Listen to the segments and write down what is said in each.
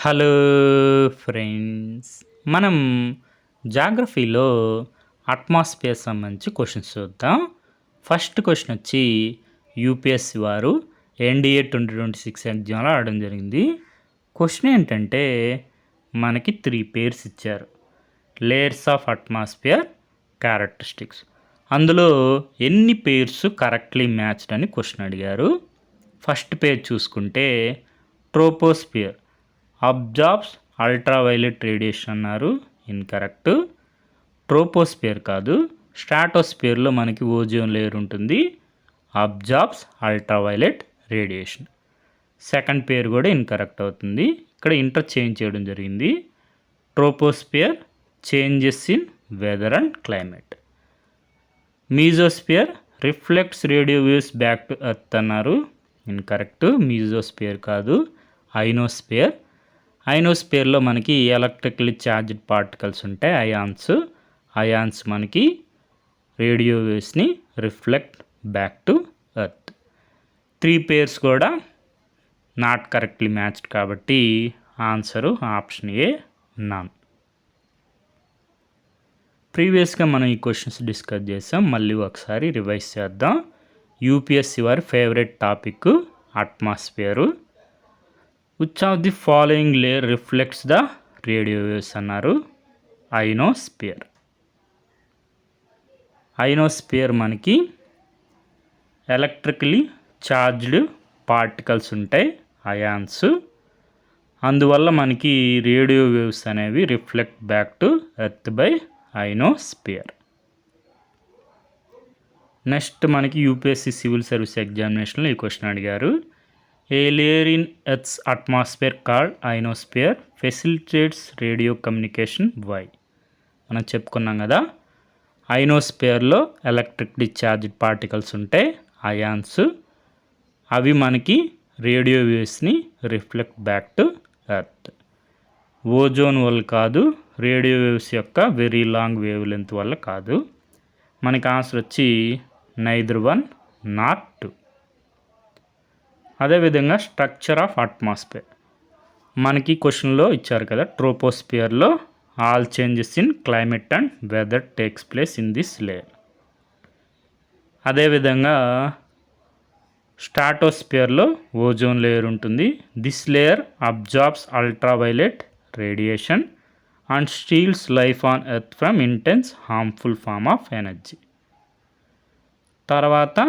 Hello friends, మనం జాగ్రఫీలో atmosphere సంబంధించి questions చూద్దాం. ఫస్ట్ క్వశ్చన్ వచ్చి యూపీఎస్సీ వారు ఎన్డీఏ 2026 ఎగ్జామ్లో ఆడడం జరిగింది. క్వశ్చన్ ఏంటంటే మనకి 3 పేర్స్ ఇచ్చారు. Layers of atmosphere characteristics. అందులో ఎన్ని పేర్స్ కరెక్ట్లీ మ్యాచ్డ్ అని క్వశ్చన్ అడిగారు. ఫస్ట్ పేర్ చూసుకుంటే ట్రోపోస్ఫియర్ అబ్జార్బ్స్ అల్ట్రావైలెట్ రేడియేషన్ అన్నారు, ఇన్కరెక్ట్. ట్రోపోస్ఫియర్ కాదు, స్ట్రాటోస్ఫియర్లో మనకి ఓజోన్ లేయర్ ఉంటుంది, absorbs ultraviolet radiation. Second pair కూడా ఇన్కరెక్ట్ అవుతుంది, ఇక్కడ ఇంటర్చేంజ్ చేయడం జరిగింది. Troposphere changes in weather and climate. Mesosphere reflects radio waves back to earth అన్నారు, ఇన్కరెక్ట్. మీజోస్ఫియర్ కాదు, ఐనోస్ఫియర్. ఐనోస్ఫియర్లో మనకి ఎలక్ట్రికల్లీ ఛార్జ్డ్ పార్టికల్స్ ఉంటాయి, అయాన్స్ మనకి రేడియో వేవ్స్ని reflect back to earth. 3 pairs కూడా నాట్ కరెక్ట్లీ మ్యాచ్డ్ కాబట్టి ఆన్సరు ఆప్షన్ ఏ నాన్. ప్రీవియస్గా మనం ఈ క్వశ్చన్స్ డిస్కస్ చేసాం, మళ్ళీ ఒకసారి రివైజ్ చేద్దాం. యూపీఎస్సీ వారి favourite topic atmosphere. Which of the following layer reflects the radio waves అన్నారు, ఐనోస్ఫియర్. ఐనోస్ఫియర్ మనకి ఎలక్ట్రికలీ ఛార్జ్డ్ పార్టికల్స్ ఉంటాయి, అయాన్స్. అందువల్ల మనకి రేడియో వేవ్స్ అనేవి reflect back to earth by ionosphere. Next మనకి యూపీఎస్సీ సివిల్ సర్వీస్ ఎగ్జామినేషన్లో ఈ క్వశ్చన్ అడిగారు. A layer in earth's atmosphere called ionosphere facilitates radio communication why. మనం చెప్పుకున్నాం కదా, ఐనోస్ఫియర్లో ఎలక్ట్రిక్లీ ఛార్జ్డ్ పార్టికల్స్ ఉంటాయి, అయాన్స్. అవి మనకి రేడియో వేవ్స్ని reflect back to earth. Ozone వల్ల కాదు, రేడియో వేవ్స్ యొక్క వెరీ లాంగ్ వేవ్ లెంత్ వల్ల కాదు. మనకి ఆన్సర్ వచ్చి నైదర్ 1 నాట్ 2. అదేవిధంగా స్ట్రక్చర్ ఆఫ్ అట్మాస్ఫియర్ మనకి క్వశ్చన్లో ఇచ్చారు కదా, ట్రోపోస్ఫియర్లో all changes in climate and weather takes place in this layer. అదేవిధంగా స్ట్రాటోస్ఫియర్లో ఓజోన్ లేయర్ ఉంటుంది. This layer absorbs ultraviolet radiation and steals life on earth from intense harmful form of energy. తర్వాత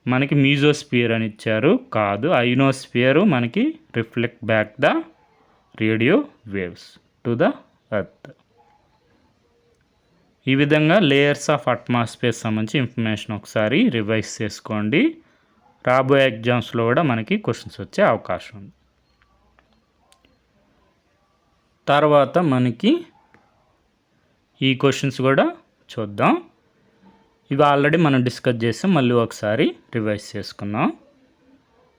మనకి మీజోస్ఫియర్ అని ఇచ్చారు, కాదు. ఐనోస్ఫియర్ మనకి reflect back the radio waves to the earth. ఈ విధంగా లేయర్స్ ఆఫ్ అట్మాస్ఫియర్ సంబంధించి ఇన్ఫర్మేషన్ ఒకసారి రివైజ్ చేసుకోండి. రాబోయే ఎగ్జామ్స్లో కూడా మనకి క్వశ్చన్స్ వచ్చే అవకాశం ఉంది. తర్వాత మనకి ఈ క్వశ్చన్స్ కూడా చూద్దాం. ఇవి ఆల్రెడీ మనం డిస్కస్ చేసాం, మళ్ళీ ఒకసారి రివైజ్ చేసుకున్నాం.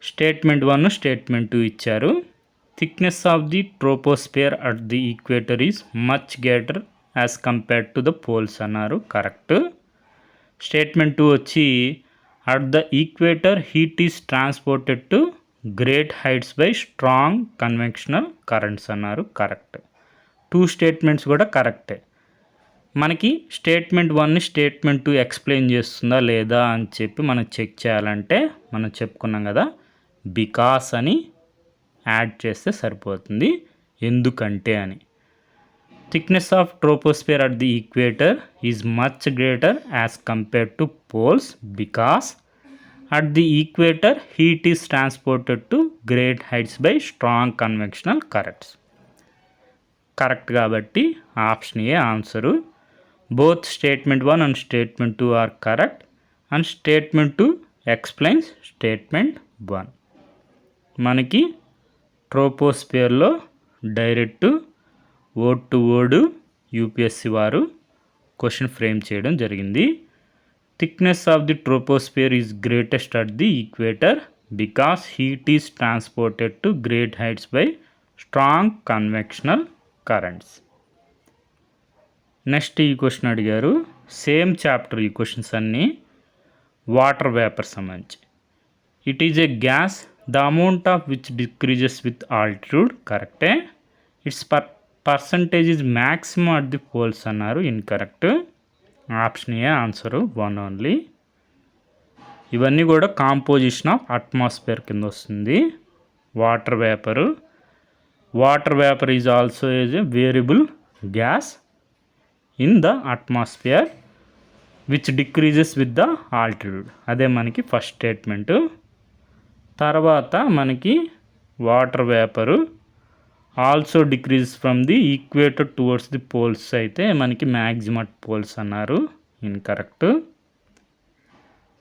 స్టేట్మెంట్ 1, స్టేట్మెంట్ 2 ఇచ్చారు. Thickness of the troposphere at the equator is much greater as compared to the poles అన్నారు, కరెక్ట్. స్టేట్మెంట్ 2 వచ్చి at the equator heat is transported to great heights by strong conventional currents అన్నారు, correct. 2 statements కూడా కరెక్టే. మనకి statement 1ని statement 2 explain చేస్తుందా లేదా అని చెప్పి మనం చెక్ చేయాలంటే మనం చెప్పుకున్నాం కదా, బికాస్ అని యాడ్ చేస్తే సరిపోతుంది, ఎందుకంటే అని. Thickness of troposphere at the equator is much greater as compared to poles because at the equator heat is transported to great heights by strong conventional currents. Correct కాబట్టి option A answer. Both statement 1 and statement 2 are correct and statement 2 explains statement 1. మనకి ట్రోపోస్ఫియర్లో direct word to word UPSC వారు question frame చేయడం జరిగింది. Thickness of the troposphere is greatest at the equator because heat is transported to great heights by strong conventional currents. Next ఈ question అడిగారు, same chapter ఈ questions అన్నీ, water vapour సంబంధించి. It is a gas the amount of which decreases with altitude కరెక్టే. Its percentage is maximum at the poles అన్నారు, incorrect. Option A answer 1 only. ఇవన్నీ కూడా composition of atmosphere కింద వస్తుంది. Water vapour is also is a variable gas in the atmosphere which decreases with the altitude. అదే మనకి first statement. తర్వాత మనకి water vapour also decrease from the equator towards the poles అయితే మనకి maximum at poles అన్నారు, incorrect.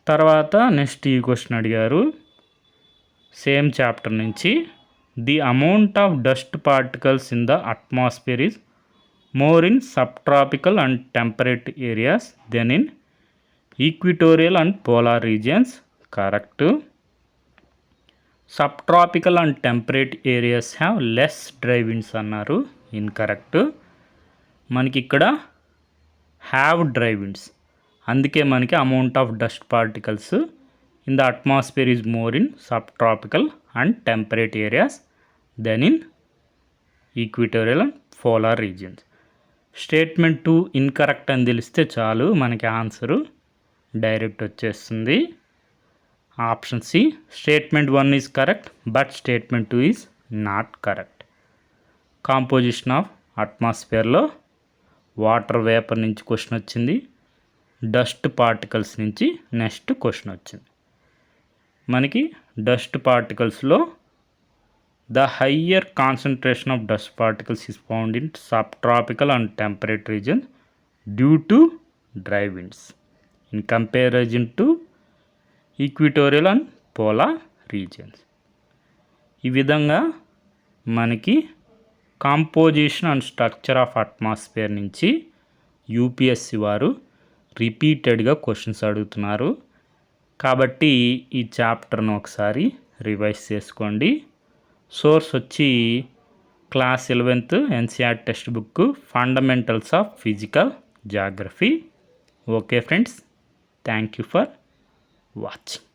తర్వాత next ఈ question అడిగారు సేమ్ చాప్టర్ నుంచి. The amount of dust particles in the atmosphere is more in subtropical and temperate areas than in equatorial and polar regions, correct. Subtropical and temperate areas have less dry winds అన్నారు, incorrect. మనకి ఇక్కడ have dry winds, అందుకే మనకి amount of dust particles in the atmosphere is more in subtropical and temperate areas than in equatorial and polar regions. Statement 2 incorrect అని తెలిస్తే చాలు, మనకి answer direct వచ్చేస్తుంది. Option C. Statement 1 is correct but statement 2 is not correct. Composition of అట్మాస్ఫియర్లో water vapour నుంచి question వచ్చింది, dust particles నుంచి next question వచ్చింది. మనకి డస్ట్ పార్టికల్స్లో the higher concentration of dust particles is found in subtropical and temperate region due to dry winds in comparison to equatorial and polar regions. ఈ విధంగా మనకి composition and structure of atmosphere నుంచి UPSC వారు రిపీటెడ్గా questions అడుగుతున్నారు. కాబట్టి ఈ చాప్టర్ను ఒకసారి రివైజ్ చేసుకోండి. సోర్స్ వచ్చి class 11th NCERT text book fundamentals of physical geography. Okay friends, thank you for watching.